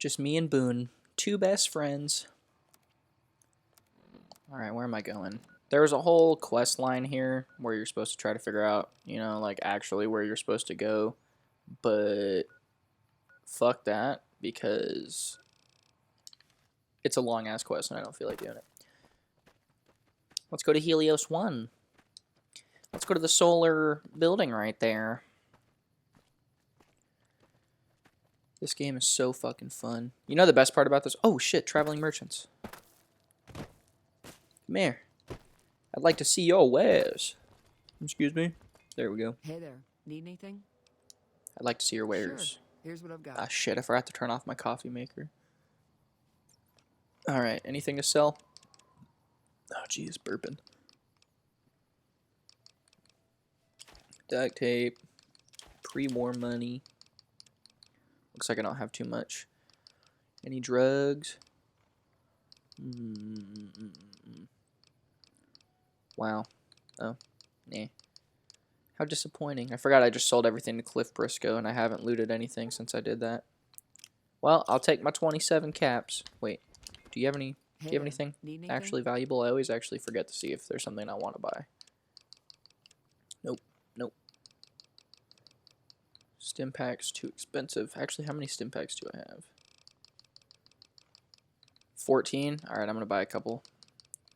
Just me and Boone. Two best friends. Alright, where am I going? There's a whole quest line here where you're supposed to try to figure out, you know, like actually where you're supposed to go. But fuck that, because it's a long ass quest and I don't feel like doing it. Let's go to Helios One. Let's go to the solar building right there. This game is so fucking fun. You know the best part about this? Oh shit, traveling merchants. Come here. I'd like to see your wares. Excuse me? There we go. Hey there. Need anything? I'd like to see your wares. Sure. Here's what I've got. Ah shit, I forgot to turn off my coffee maker. Alright, anything to sell? Oh jeez, burping. Duct tape. Pre-war money. Looks like I don't have too much. Any drugs? Wow. Oh, nah. How disappointing. I forgot I just sold everything to Cliff Briscoe and I haven't looted anything since I did that. Well, I'll take my 27 caps. Wait, do you have any? Do you have anything actually valuable? I always actually forget to see if there's something I want to buy. Nope. Nope. Stim packs too expensive. Actually, how many stim packs do I have? 14. All right, I'm gonna buy a couple.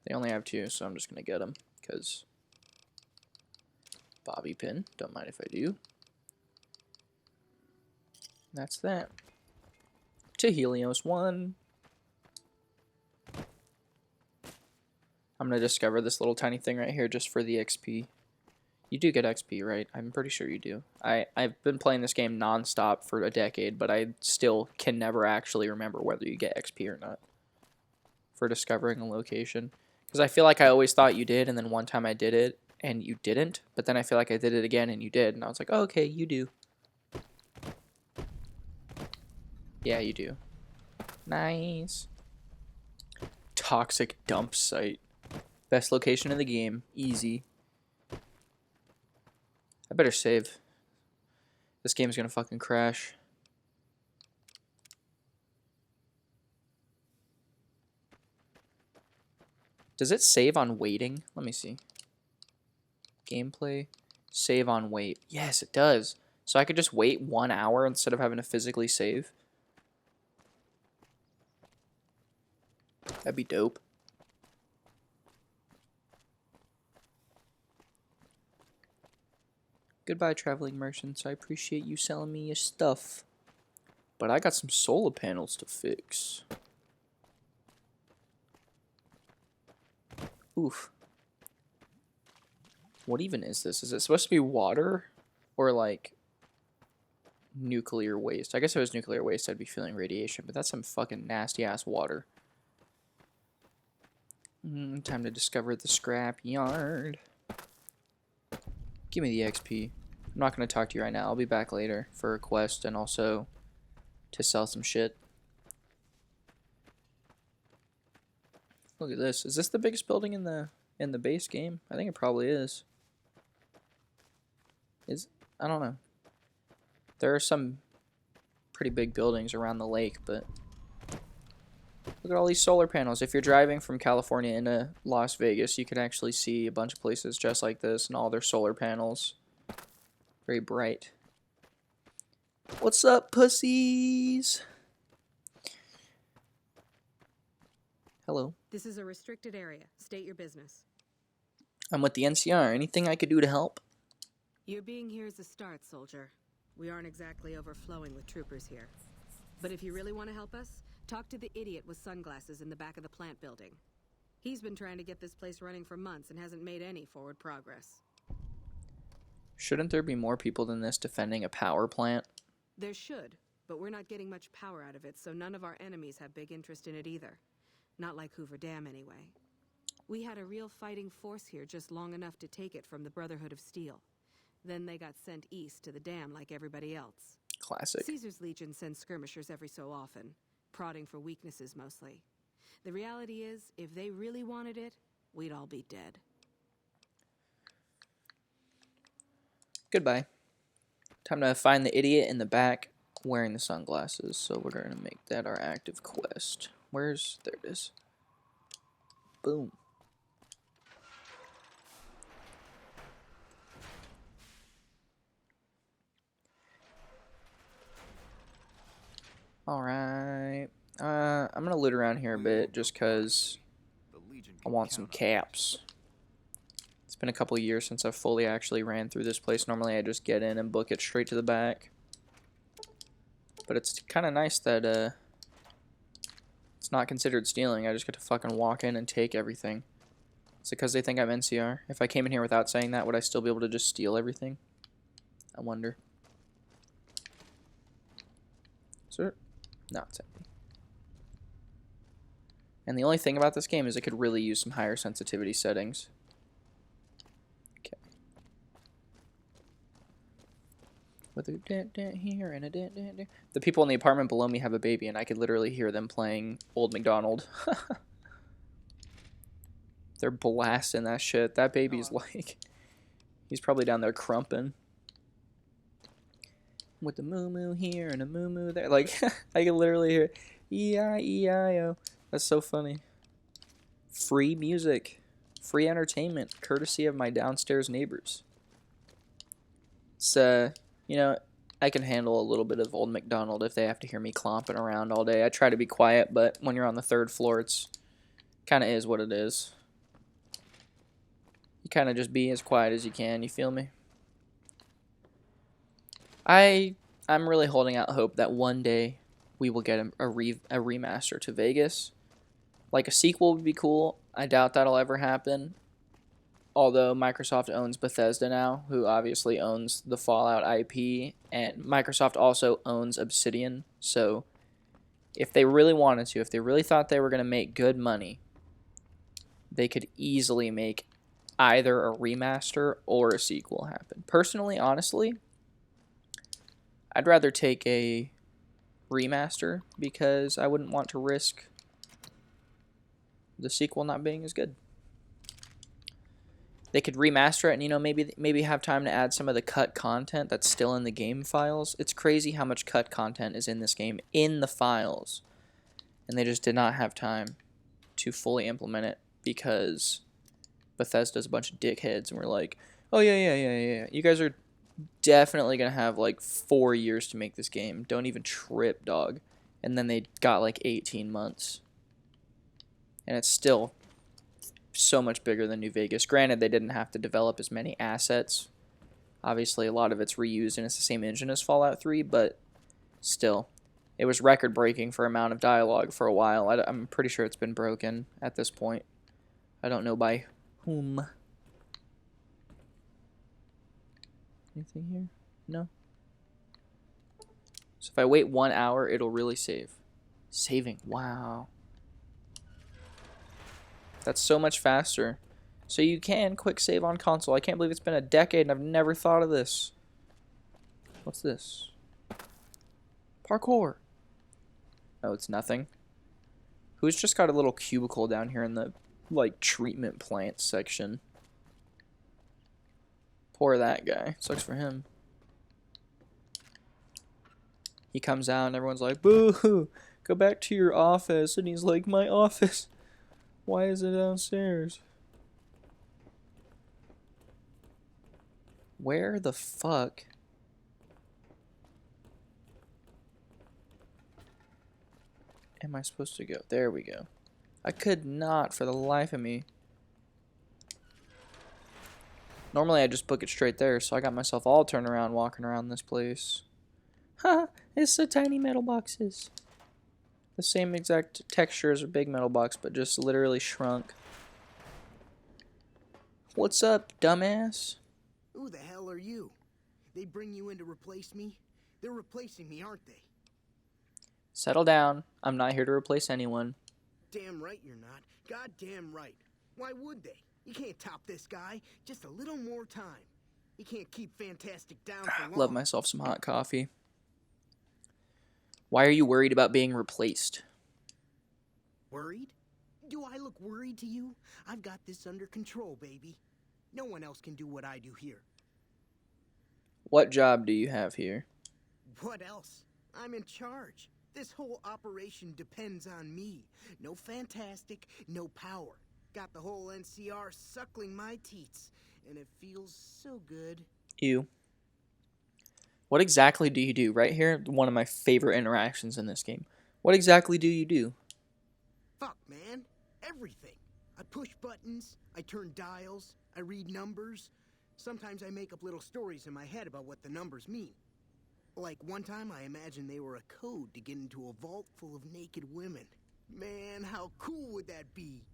They only have 2, so I'm just gonna get them because bobby pin. Don't mind if I do. That's that. To Helios One. I'm gonna discover this little tiny thing right here just for the XP. You do get XP, right? I'm pretty sure you do. I've been playing this game non-stop for a decade, but I still can never actually remember whether you get XP or not for discovering a location. Because I feel like I always thought you did, and then one time I did it, and you didn't. But then I feel like I did it again, and you did. And I was like, oh, okay, you do. Yeah, you do. Nice. Toxic dump site. Best location in the game. Easy. I better save. This game's gonna fucking crash. Does it save on waiting? Let me see. Gameplay. Save on wait. Yes, it does. So I could just wait 1 hour instead of having to physically save. That'd be dope. Goodbye, traveling merchants. I appreciate you selling me your stuff. But I got some solar panels to fix. Oof. What even is this? Is it supposed to be water? Or like nuclear waste? I guess if it was nuclear waste, I'd be feeling radiation. But that's some fucking nasty ass water. Time to discover the scrap yard. Give me the XP. I'm not going to talk to you right now. I'll be back later for a quest and also to sell some shit. Look at this. Is this the biggest building in the base game? I think it probably is. I don't know. There are some pretty big buildings around the lake, but look at all these solar panels. If you're driving from California into Las Vegas, you can actually see a bunch of places just like this and all their solar panels. Very bright. What's up, pussies? Hello. This is a restricted area. State your business. I'm with the NCR. Anything I could do to help? Your being here is a start, soldier. We aren't exactly overflowing with troopers here. But if you really want to help us, talk to the idiot with sunglasses in the back of the plant building. He's been trying to get this place running for months and hasn't made any forward progress. Shouldn't there be more people than this defending a power plant? There should, but we're not getting much power out of it, so none of our enemies have big interest in it either. Not like Hoover Dam, anyway. We had a real fighting force here just long enough to take it from the Brotherhood of Steel. Then they got sent east to the dam like everybody else. Classic. Caesar's Legion sends skirmishers every so often, prodding for weaknesses mostly. The reality is, if they really wanted it, we'd all be dead. Goodbye. Time to find the idiot in the back wearing the sunglasses, so we're going to make that our active quest. There it is. Boom. Alright. I'm going to loot around here a bit just because I want some caps. It's been a couple years since I've fully actually ran through this place. Normally I just get in and book it straight to the back. But it's kind of nice that it's not considered stealing. I just get to fucking walk in and take everything. Is it because they think I'm NCR? If I came in here without saying that, would I still be able to just steal everything? I wonder. Sir? No, it's empty. And the only thing about this game is it could really use some higher sensitivity settings. Okay. With a dent here and a dent there. The people in the apartment below me have a baby, and I could literally hear them playing Old MacDonald. They're blasting that shit. That baby's like... He's probably down there crumping. With the moo-moo here and a moo-moo there. Like, I can literally hear E-I-E-I-O. That's so funny. Free music. Free entertainment. Courtesy of my downstairs neighbors. So, you know, I can handle a little bit of Old MacDonald if they have to hear me clomping around all day. I try to be quiet, but when you're on the 3rd floor, it's kind of is what it is. You kind of just be as quiet as you can, you feel me? I'm really holding out hope that one day we will get a remaster to Vegas. Like a sequel would be cool. I doubt that'll ever happen. Although Microsoft owns Bethesda now, who obviously owns the Fallout IP, and Microsoft also owns Obsidian. So if they really wanted to, if they really thought they were going to make good money, they could easily make either a remaster or a sequel happen. Personally, honestly, I'd rather take a remaster because I wouldn't want to risk the sequel not being as good. They could remaster it and, you know, maybe have time to add some of the cut content that's still in the game files. It's crazy how much cut content is in this game in the files. And they just did not have time to fully implement it because Bethesda's a bunch of dickheads and we're like, oh yeah. You guys are definitely going to have like 4 years to make this game. Don't even trip, dog. And then they got like 18 months. And it's still so much bigger than New Vegas. Granted, they didn't have to develop as many assets. Obviously, a lot of it's reused and it's the same engine as Fallout 3, but still. It was record-breaking for amount of dialogue for a while. I'm pretty sure it's been broken at this point. I don't know by whom. Anything here? No? So if I wait 1 hour, it'll really save. Saving. Wow. That's so much faster. So you can quick save on console. I can't believe it's been a decade and I've never thought of this. What's this? Parkour. Oh, it's nothing. Who's just got a little cubicle down here in the, like, treatment plant section? Poor that guy. Sucks for him. He comes out and everyone's like, boo! Go back to your office. And he's like, my office? Why is it downstairs? Where the fuck? Am I supposed to go? There we go. I could not for the life of me. Normally I just book it straight there, so I got myself all turned around walking around this place. Ha! It's the tiny metal boxes. The same exact texture as a big metal box, but just literally shrunk. What's up, dumbass? Who the hell are you? They bring you in to replace me? They're replacing me, aren't they? Settle down. I'm not here to replace anyone. Damn right you're not. Goddamn right. Why would they? You can't top this guy. Just a little more time. You can't keep Fantastic down for long. Love myself some hot coffee. Why are you worried about being replaced? Worried? Do I look worried to you? I've got this under control, baby. No one else can do what I do here. What job do you have here? What else? I'm in charge. This whole operation depends on me. No fantastic, no power. Got the whole NCR suckling my teats, and it feels so good. Ew. What exactly do you do? Right here, one of my favorite interactions in this game. What exactly do you do? Fuck, man. Everything. I push buttons, I turn dials, I read numbers. Sometimes I make up little stories in my head about what the numbers mean. Like one time I imagined they were a code to get into a vault full of naked women. Man, how cool would that be?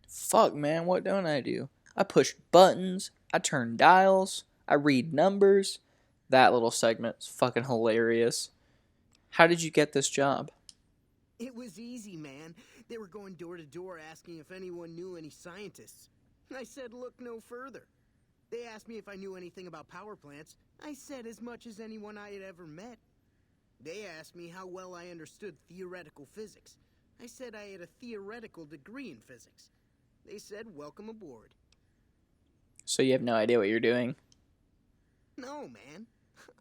Fuck, man, what don't I do? I push buttons, I turn dials, I read numbers. That little segment's fucking hilarious. How did you get this job? It was easy, man. They were going door to door asking if anyone knew any scientists. I said, look no further. They asked me if I knew anything about power plants. I said as much as anyone I had ever met. They asked me how well I understood theoretical physics. I said I had a theoretical degree in physics. They said, welcome aboard. So you have no idea what you're doing? No, man.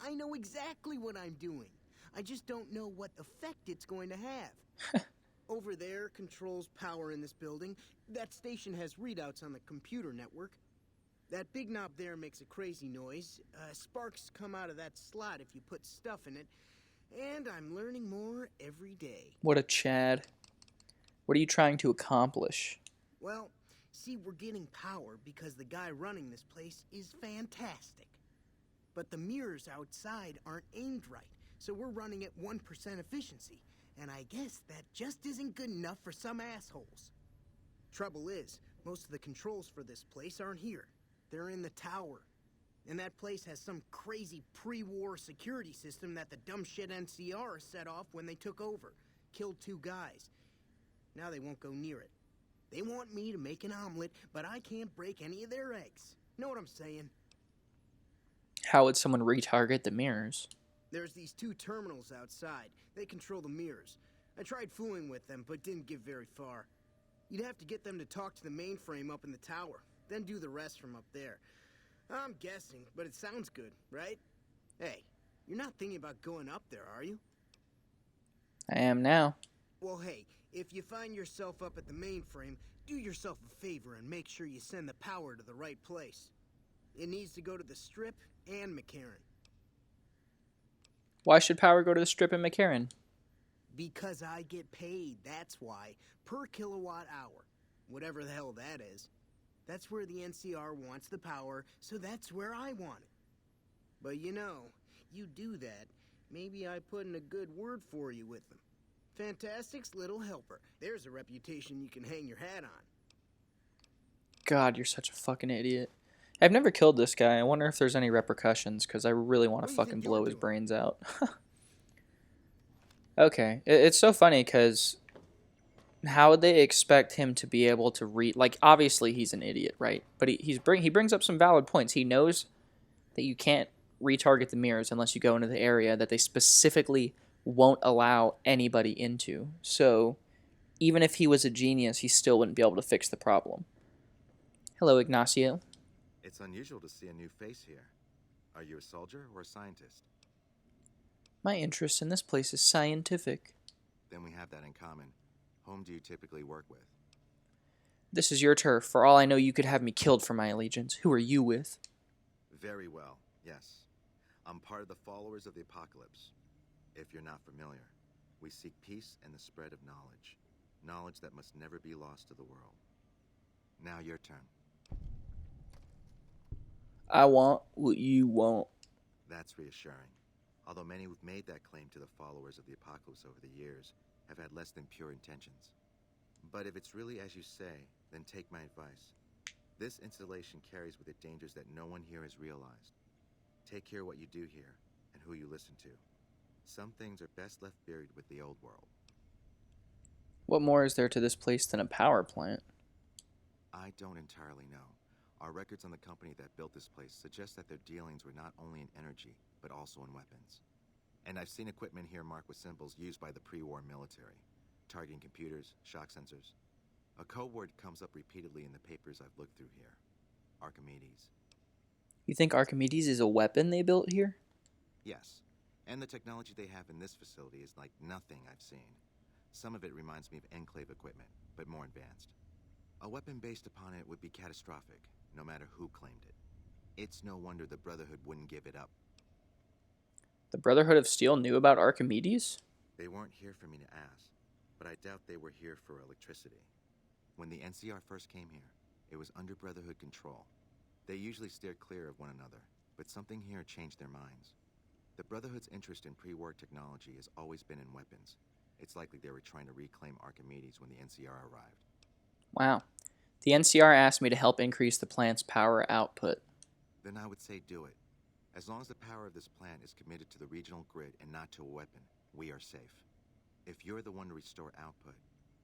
I know exactly what I'm doing. I just don't know what effect it's going to have. Over there controls power in this building. That station has readouts on the computer network. That big knob there makes a crazy noise. Sparks come out of that slot if you put stuff in it. And I'm learning more every day. What a Chad. What are you trying to accomplish? Well, see, we're getting power because the guy running this place is fantastic. But the mirrors outside aren't aimed right, so we're running at 1% efficiency. And I guess that just isn't good enough for some assholes. Trouble is, most of the controls for this place aren't here. They're in the tower. And that place has some crazy pre-war security system that the dumb shit NCR set off when they took over. Killed 2 guys. Now they won't go near it. They want me to make an omelet, but I can't break any of their eggs. Know what I'm saying? How would someone retarget the mirrors? There's these 2 terminals outside. They control the mirrors. I tried fooling with them, but didn't get very far. You'd have to get them to talk to the mainframe up in the tower, then do the rest from up there. I'm guessing, but it sounds good, right? Hey, you're not thinking about going up there, are you? I am now. Well, hey, if you find yourself up at the mainframe, do yourself a favor and make sure you send the power to the right place. It needs to go to the Strip and McCarran. Why should power go to the Strip and McCarran? Because I get paid, that's why. Per kilowatt hour. Whatever the hell that is. That's where the NCR wants the power, so that's where I want it. But you know, you do that, maybe I put in a good word for you with them. Fantastic's little helper. There's a reputation you can hang your hat on. God, you're such a fucking idiot. I've never killed this guy. I wonder if there's any repercussions, because I really want What to do you fucking think blow you're his doing? brains out. Okay, it's so funny, because how would they expect him to be able to read? Like, obviously he's an idiot, right? But he brings up some valid points. He knows that you can't retarget the mirrors unless you go into the area that they specifically won't allow anybody into. So even if he was a genius, he still wouldn't be able to fix the problem. Hello, Ignacio. It's unusual to see a new face here. Are you a soldier or a scientist? My interest in this place is scientific. Then we have that in common. Whom do you typically work with? This is your turf. For all I know, you could have me killed for my allegiance. Who are you with? Very well, yes. I'm part of the followers of the apocalypse. If you're not familiar, we seek peace and the spread of knowledge. Knowledge that must never be lost to the world. Now your turn. I want what you want. That's reassuring. Although many who've made that claim to the followers of the apocalypse over the years have had less than pure intentions. But if it's really as you say, then take my advice. This installation carries with it dangers that no one here has realized. Take care what you do here and who you listen to. Some things are best left buried with the old world. What more is there to this place than a power plant? I don't entirely know. Our records on the company that built this place suggest that their dealings were not only in energy, but also in weapons. And I've seen equipment here marked with symbols used by the pre-war military, targeting computers, shock sensors. A code word comes up repeatedly in the papers I've looked through here. Archimedes. You think Archimedes is a weapon they built here? Yes. And the technology they have in this facility is like nothing I've seen. Some of it reminds me of Enclave equipment, but more advanced. A weapon based upon it would be catastrophic, no matter who claimed it. It's no wonder the Brotherhood wouldn't give it up. The Brotherhood of Steel knew about Archimedes? They weren't here for me to ask, but I doubt they were here for electricity. When the NCR first came here, it was under Brotherhood control. They usually steer clear of one another, but something here changed their minds. The Brotherhood's interest in pre-war technology has always been in weapons. It's likely they were trying to reclaim Archimedes when the NCR arrived. Wow. The NCR asked me to help increase the plant's power output. Then I would say do it. As long as the power of this plant is committed to the regional grid and not to a weapon, we are safe. If you're the one to restore output,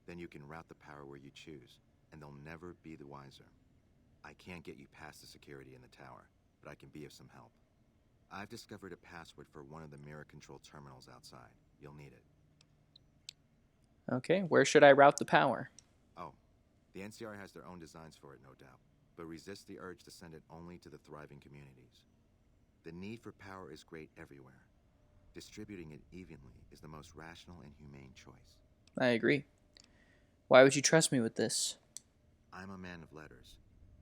then you can route the power where you choose, and they'll never be the wiser. I can't get you past the security in the tower, but I can be of some help. I've discovered a password for one of the mirror control terminals outside. You'll need it. Okay, where should I route the power? Oh, the NCR has their own designs for it, no doubt, but resist the urge to send it only to the thriving communities. The need for power is great everywhere. Distributing it evenly is the most rational and humane choice. I agree. Why would you trust me with this? I'm a man of letters.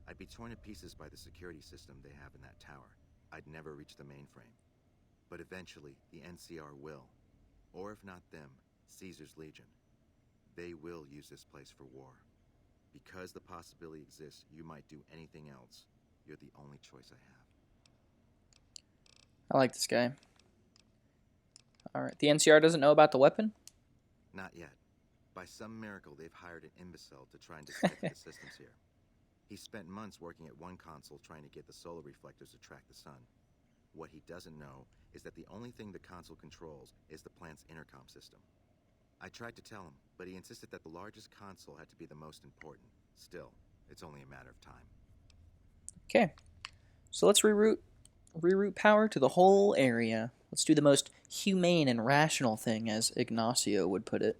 I'd be torn to pieces by the security system they have in that tower. I'd never reach the mainframe. But eventually, the NCR will. Or if not them, Caesar's Legion. They will use this place for war. Because the possibility exists you might do anything else, you're the only choice I have. I like this guy. Alright, the NCR doesn't know about the weapon? Not yet. By some miracle, they've hired an imbecile to try and decipher the systems here. He spent months working at one console trying to get the solar reflectors to track the sun. What he doesn't know is that the only thing the console controls is the plant's intercom system. I tried to tell him, but he insisted that the largest console had to be the most important. Still, it's only a matter of time. Okay, so let's reroute power to the whole area. Let's do the most humane and rational thing, as Ignacio would put it.